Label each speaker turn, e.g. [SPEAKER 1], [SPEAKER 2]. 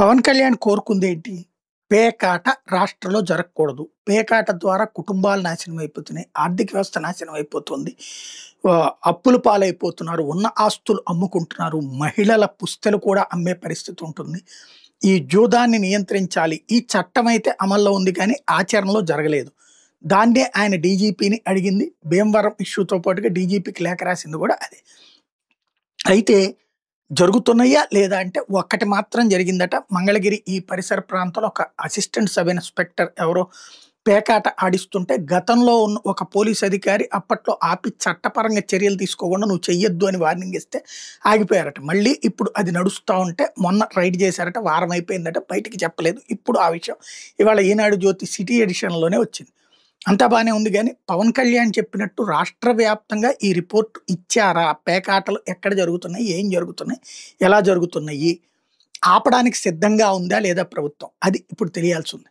[SPEAKER 1] పవన్ కళ్యాణ్ కోరుకుందేంటి? పేకాట రాష్ట్రంలో జరగకూడదు. పేకాట ద్వారా కుటుంబాలు నాశనం అయిపోతున్నాయి. ఆర్థిక వ్యవస్థ నాశనం అయిపోతుంది. అప్పుల పాలైపోతున్నారు. ఉన్న ఆస్తులు అమ్ముకుంటున్నారు. మహిళల పుస్తెలు కూడా అమ్మే పరిస్థితి ఉంటుంది. ఈ జూదాన్ని నియంత్రించాలి. ఈ చట్టం అయితే అమల్లో ఉంది కానీ ఆచరణలో జరగలేదు. దాన్నే ఆయన డీజీపీని అడిగింది. భీమవరం ఇష్యూతో పాటుగా డీజీపీకి లేఖ రాసింది కూడా అదే. అయితే జరుగుతున్నాయా లేదా అంటే ఒక్కటి మాత్రం జరిగిందట. మంగళగిరి ఈ పరిసర ప్రాంతంలో ఒక అసిస్టెంట్ సబ్ ఇన్స్పెక్టర్ ఎవరో పేకాట ఆడిస్తుంటే గతంలో ఉన్న ఒక పోలీస్ అధికారి అప్పట్లో ఆపి చట్టపరంగా చర్యలు తీసుకోకుండా నువ్వు చెయ్యొద్దు అని వార్నింగ్ ఇస్తే ఆగిపోయారట. మళ్ళీ ఇప్పుడు అది నడుస్తూ ఉంటే మొన్న రైడ్ చేశారట. వారం అయిపోయిందట. బయటికి చెప్పలేదు. ఇప్పుడు ఆ విషయం ఇవాళ ఈనాడు జ్యోతి సిటీ ఎడిషన్‌లోనే వచ్చింది. అంతా బానే ఉంది గానీ, పవన్ కళ్యాణ్ చెప్పినట్టు రాష్ట్ర వ్యాప్తంగా ఈ రిపోర్ట్ ఇచ్చారా? పేకాటలు ఎక్కడ జరుగుతున్నాయి? ఏం జరుగుతున్నాయి? ఎలా జరుగుతున్నాయి? ఆపడానికి సిద్ధంగా ఉందా లేదా ప్రభుత్వం? అది ఇప్పుడు తెలియాల్సుంది.